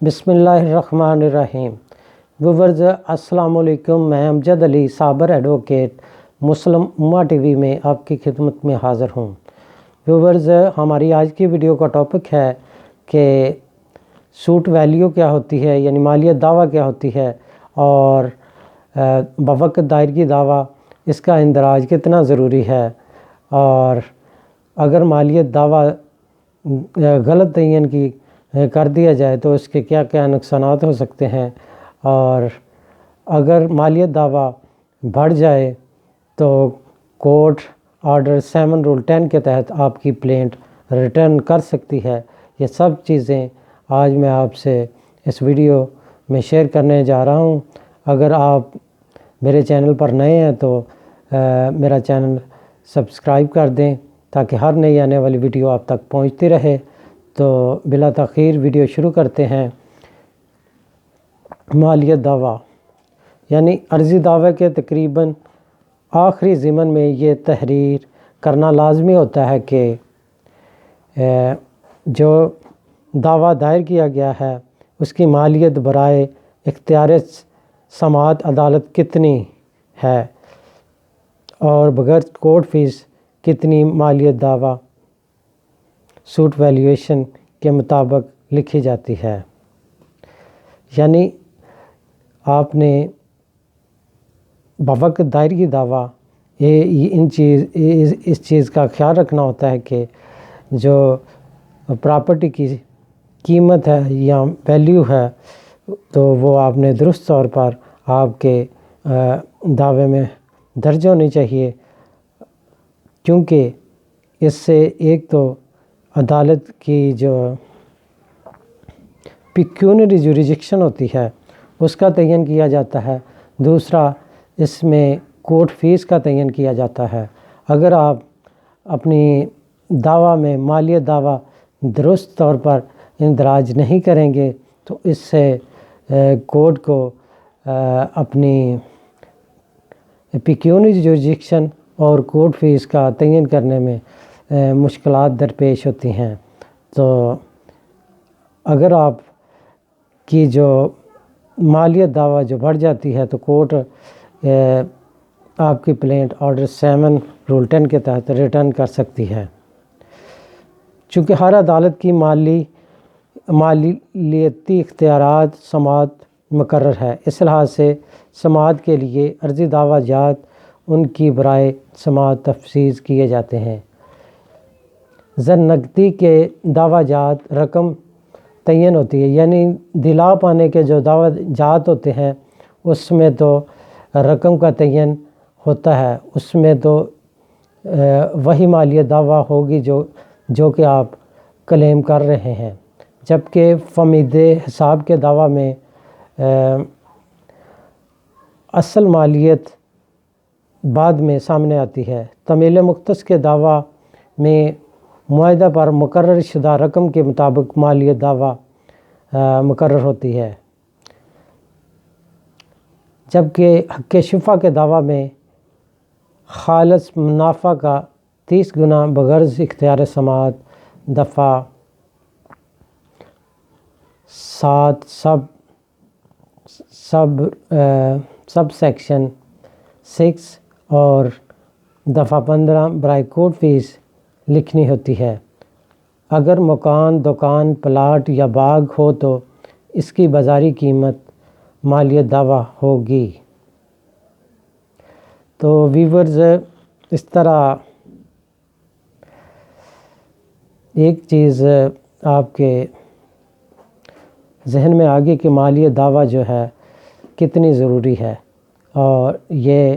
بسم اللہ الرحمن الرحیم۔ ویورز السلام علیکم، میں امجد علی صابر ایڈوکیٹ مسلم امہ ٹی وی میں آپ کی خدمت میں حاضر ہوں۔ ویورز، ہماری آج کی ویڈیو کا ٹاپک ہے کہ سوٹ ویلیو کیا ہوتی ہے، یعنی مالیت دعویٰ کیا ہوتی ہے، اور بوقت دائرگی دعویٰ اس کا اندراج کتنا ضروری ہے، اور اگر مالیت دعویٰ غلط تعین کی کر دیا جائے تو اس کے کیا کیا نقصانات ہو سکتے ہیں، اور اگر مالیت دعویٰ بڑھ جائے تو کورٹ آرڈر 7 رول 10 کے تحت آپ کی پلینٹ ریٹرن کر سکتی ہے۔ یہ سب چیزیں آج میں آپ سے اس ویڈیو میں شیئر کرنے جا رہا ہوں۔ اگر آپ میرے چینل پر نئے ہیں تو میرا چینل سبسکرائب کر دیں تاکہ ہر نئی آنے والی ویڈیو آپ تک پہنچتی رہے۔ تو بلا تاخیر ویڈیو شروع کرتے ہیں۔ مالیت دعویٰ یعنی عرضی دعوے کے تقریباً آخری ضمن میں یہ تحریر کرنا لازمی ہوتا ہے کہ جو دعویٰ دائر کیا گیا ہے اس کی مالیت برائے اختیار سماعت عدالت کتنی ہے، اور بغیر کورٹ فیس کتنی مالیت دعویٰ سوٹ ویلیویشن کے مطابق لکھی جاتی ہے۔ یعنی آپ نے بوقت دائرگی دعویٰ اس چیز کا خیال رکھنا ہوتا ہے کہ جو پراپرٹی کی قیمت ہے یا ویلیو ہے تو وہ آپ نے درست طور پر آپ کے دعوے میں درج ہونی چاہیے، کیونکہ اس سے ایک تو عدالت کی جو پیکیونری جوریسڈکشن ہوتی ہے اس کا تعین کیا جاتا ہے، دوسرا اس میں کورٹ فیس کا تعین کیا جاتا ہے۔ اگر آپ اپنی دعویٰ میں مالیت دعویٰ درست طور پر اندراج نہیں کریں گے تو اس سے کورٹ کو اپنی پیکیونری جوریسڈکشن اور کورٹ فیس کا تعین کرنے میں مشکلات درپیش ہوتی ہیں۔ تو اگر آپ کی جو مالیت دعویٰ جو بڑھ جاتی ہے تو کورٹ آپ کی پلینٹ آرڈر 7 رول 10 کے تحت ریٹرن کر سکتی ہے۔ چونکہ ہر عدالت کی مالیاتی اختیارات سماعت مقرر ہے، اس لحاظ سے سماعت کے لیے عرضی دعویٰ جات ان کی برائے سماعت تفویض کیے جاتے ہیں۔ زر نقدی کے دعویٰ جات رقم تعین ہوتی ہے، یعنی دلا پانے کے جو دعویٰ جات ہوتے ہیں اس میں تو رقم کا تعین ہوتا ہے، اس میں تو وہی مالیت دعویٰ ہوگی جو کہ آپ کلیم کر رہے ہیں، جبکہ فمید حساب کے دعویٰ میں اصل مالیت بعد میں سامنے آتی ہے۔ تمیل مختص کے دعویٰ میں معاہدہ پر مقرر شدہ رقم کے مطابق مالیت دعویٰ مقرر ہوتی ہے، جبکہ حق شفا کے دعویٰ میں خالص منافع کا 30 گنا بغرض اختیار سماعت دفعہ 7 سب سیکشن 6 اور دفعہ 15 برائے کورٹ فیس لکھنی ہوتی ہے۔ اگر مکان، دکان، پلاٹ یا باغ ہو تو اس کی بازاری قیمت مالیت دعویٰ ہوگی۔ تو ویورز، اس طرح ایک چیز آپ کے ذہن میں آگے کہ مالیت دعویٰ جو ہے کتنی ضروری ہے، اور یہ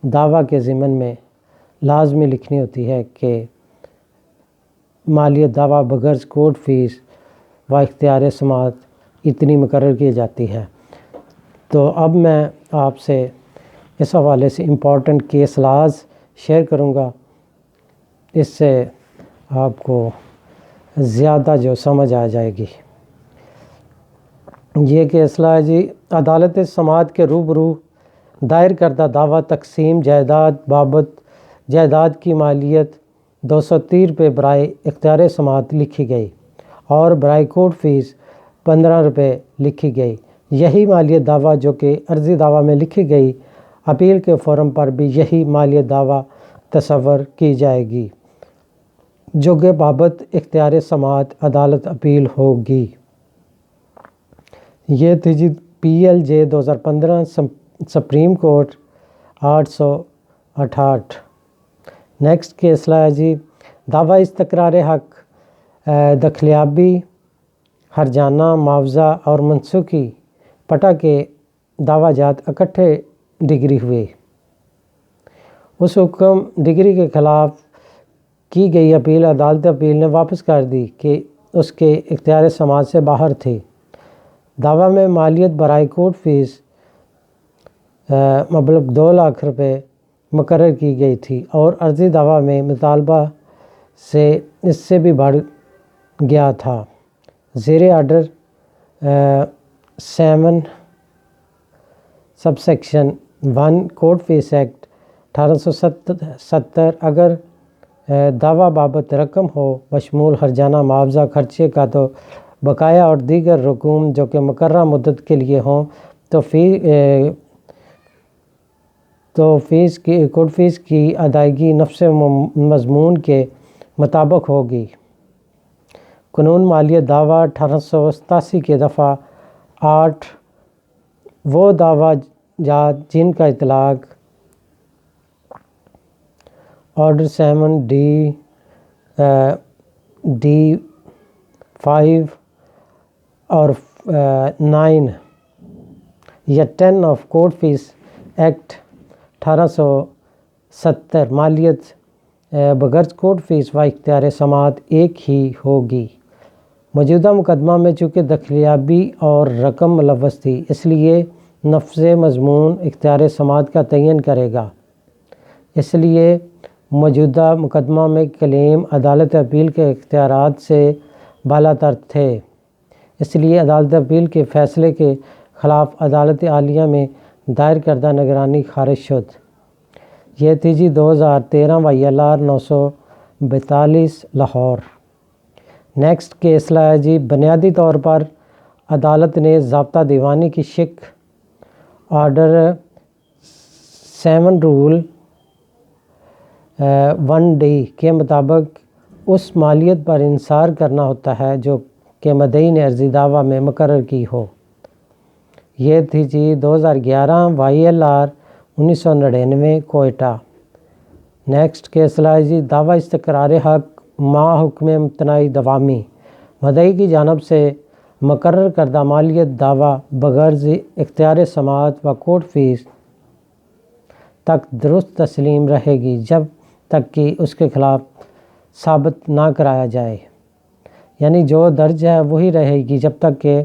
دعویٰ کے ضمن میں لازمی لکھنی ہوتی ہے کہ مالیت دعویٰ بغرض کورٹ فیس و اختیار سماعت اتنی مقرر کی جاتی ہے۔ تو اب میں آپ سے اس حوالے سے امپورٹنٹ کیس لاز شیئر کروں گا، اس سے آپ کو زیادہ جو سمجھ آ جائے گی۔ یہ کیس لا جی، عدالت سماعت کے روبرو دائر کردہ دعویٰ تقسیم جائیداد بابت جائیداد کی مالیت 230 روپے برائے اختیار سماعت لکھی گئی، اور برائے کورٹ فیس ₹15 لکھی گئی۔ یہی مالیت دعویٰ جو کہ عرضی دعویٰ میں لکھی گئی، اپیل کے فورم پر بھی یہی مالیت دعویٰ تصور کی جائے گی، جو کہ بابت اختیار سماعت عدالت اپیل ہوگی۔ یہ تھی جی PLJ 2015 supreme court 868۔ Next case لایا جی دعویٰ استقرار حق، دخلیابی، ہرجانہ، معاوضہ اور منسوخی پٹا کے دعویٰ جات اکٹھے ڈگری ہوئے۔ اس حکم ڈگری کے خلاف کی گئی اپیل عدالت اپیل نے واپس کر دی کہ اس کے اختیار سماعت سے باہر تھی۔ دعویٰ میں مالیت برائے کورٹ فیس مبلغ ₹2,00,000 مقرر کی گئی تھی اور عرضی دعویٰ میں مطالبہ سے اس سے بھی بڑھ گیا تھا۔ زیر order 7 sub section 1 court fee act 1870 اگر دعویٰ بابت رقم ہو بشمول ہرجانہ، معاوضہ، خرچے کا تو بقایا اور دیگر رقوم جو کہ مقررہ مدت کے لیے ہوں تو کورٹ فیس کی ادائیگی نفس مضمون کے مطابق ہوگی۔ قانون مالیت دعویٰ 1887 کے دفعہ 8 وہ دعویٰ جات جن کا اطلاق آرڈر 7D5 اور 9 یا 10 آف کورٹ فیس ایکٹ 1870 مالیت بغرض کورٹ فیس و اختیار سماعت ایک ہی ہوگی۔ موجودہ مقدمہ میں چونکہ دخلیابی اور رقم ملوث تھی، اس لیے نفس مضمون اختیار سماعت کا تعین کرے گا۔ اس لیے موجودہ مقدمہ میں کلیم عدالت اپیل کے اختیارات سے بالاتر تھے، اس لیے عدالت اپیل کے فیصلے کے خلاف عدالت عالیہ میں دائر کردہ نگرانی خارج شد۔ یہ تھی جی 2013 YLR 942 لاہور۔ نیکسٹ کیس لایا جی بنیادی طور پر عدالت نے ضابطہ دیوانی کی شک آرڈر 7 رول 1D کے مطابق اس مالیت پر انحصار کرنا ہوتا ہے جو کہ مدعی نے عرضی دعویٰ میں مقرر کی ہو۔ یہ تھی جی 2011 YLR 1999 کوئٹہ۔ نیکسٹ کیس لایا جی دعویٰ استقرار حق ما حکم امتناعی دوامی، مدعی کی جانب سے مقرر کردہ مالیت دعویٰ بغرض اختیار سماعت و کورٹ فیس تک درست تسلیم رہے گی جب تک کہ اس کے خلاف ثابت نہ کرایا جائے، یعنی جو درج ہے وہی رہے گی جب تک کہ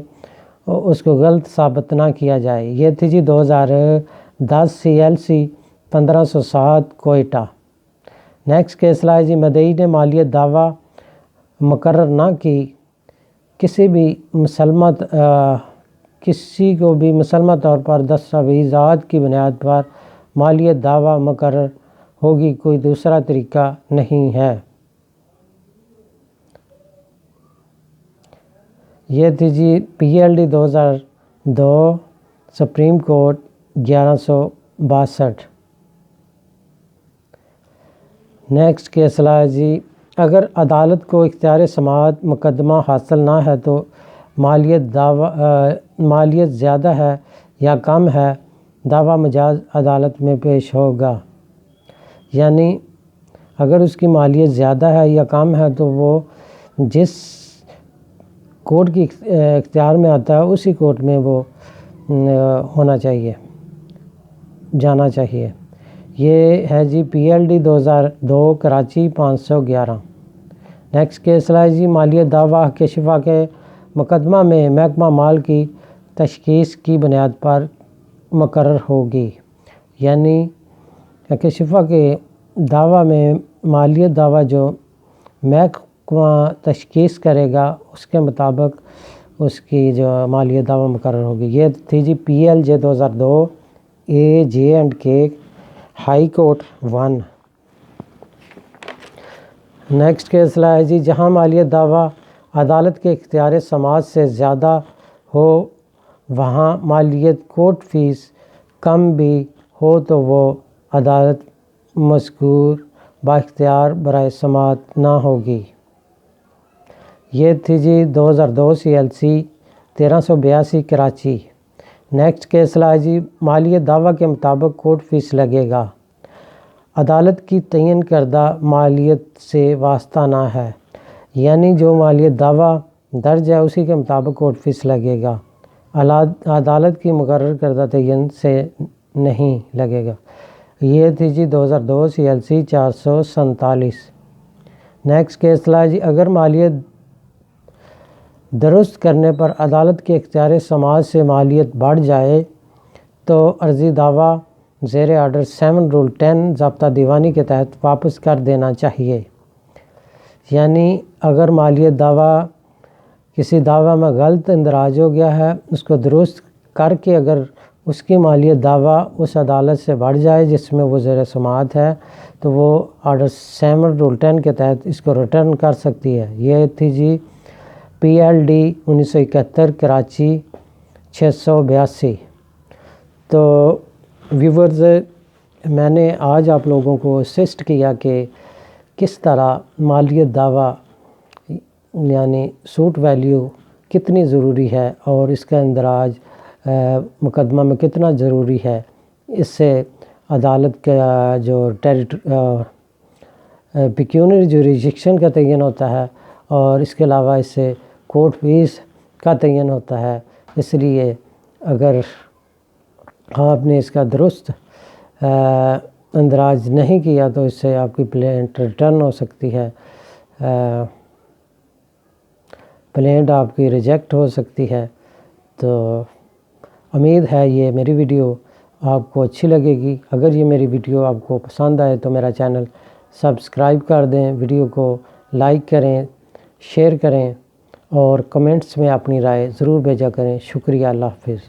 اس کو غلط ثابت نہ کیا جائے۔ یہ تھی جی 2010 CLC 1507 کوئٹہ۔ نیکسٹ کیس لایا جی مدعی نے مالیت دعویٰ مقرر نہ کی، کسی کو بھی مسلمہ طور پر دستاویزات کی بنیاد پر مالیت دعویٰ مقرر ہوگی، کوئی دوسرا طریقہ نہیں ہے۔ یہ تھی جی PLD 2002 supreme court 1162۔ Next case لایا جی اگر عدالت کو اختیار سماعت مقدمہ حاصل نہ ہے تو مالیت زیادہ ہے یا کم ہے، دعویٰ مجاز عدالت میں پیش ہوگا۔ یعنی اگر اس کی مالیت زیادہ ہے یا کم ہے تو وہ جس کورٹ کی اختیار میں آتا ہے اسی کورٹ میں وہ ہونا چاہیے، جانا چاہیے۔ یہ ہے جی PLD 2002 کراچی 511۔ نیکسٹ کیس لایا جی مالیت دعویٰ حق شفا کے مقدمہ میں محکمہ مال کی تشخیص کی بنیاد پر مقرر ہوگی، یعنی حق شفا کے دعویٰ میں مالیت دعویٰ جو محکمہ تشخیص کرے گا اس کے مطابق اس کی جو مالیت دعویٰ مقرر ہوگی۔ یہ تھی جی PLJ 2002 AJ&K high court 1۔ Next case لایا جی جہاں مالیت دعویٰ عدالت کے اختیار سماعت سے زیادہ ہو وہاں مالیت کورٹ فیس کم بھی ہو تو وہ عدالت مذکور بااختیار برائے سماعت نہ ہوگی۔ یہ تھی جی 2002 CLC 1382 Karachi. Next case law جی مالیت دعویٰ کے مطابق کورٹ فیس لگے گا، عدالت کی تعین کردہ مالیت سے واسطہ نہ ہے، یعنی جو مالیت دعویٰ درج ہے اسی کے مطابق کورٹ فیس لگے گا، عدالت کی مقرر کردہ تعین سے نہیں لگے گا۔ یہ تھی جی 2002 CLC 447۔ نیکسٹ کیس لا جی اگر مالیت درست کرنے پر عدالت کے اختیار سماعت سے مالیت بڑھ جائے تو عرضی دعویٰ زیر آرڈر 7 رول 10 ضابطہ دیوانی کے تحت واپس کر دینا چاہیے۔ یعنی اگر مالیت دعویٰ کسی دعویٰ میں غلط اندراج ہو گیا ہے، اس کو درست کر کے اگر اس کی مالیت دعویٰ اس عدالت سے بڑھ جائے جس میں وہ زیر سماعت ہے تو وہ آرڈر 7 رول 10 کے تحت اس کو ریٹرن کر سکتی ہے۔ یہ تھی جی PLD 1971 کراچی 682۔ تو ویورز میں نے آج آپ لوگوں کو اسسٹ کیا کہ کس طرح مالیت دعویٰ یعنی سوٹ ویلیو کتنی ضروری ہے اور اس کا اندراج مقدمہ میں کتنا ضروری ہے۔ اس سے عدالت کا جو پیکیونری جوریسڈکشن کا تعین ہوتا ہے اور اس کے علاوہ اس سے کورٹ فیس کا تعین ہوتا ہے۔ اس لیے اگر آپ نے اس کا درست اندراج نہیں کیا تو اس سے آپ کی پلینٹ ریٹرن ہو سکتی ہے، پلینٹ آپ کی ریجیکٹ ہو سکتی ہے۔ تو امید ہے یہ میری ویڈیو آپ کو اچھی لگے گی۔ اگر یہ میری ویڈیو آپ کو پسند آئے تو میرا چینل سبسکرائب کر دیں، ویڈیو کو لائک کریں، شیئر کریں اور کمنٹس میں اپنی رائے ضرور بھیجا کریں۔ شکریہ، اللہ حافظ۔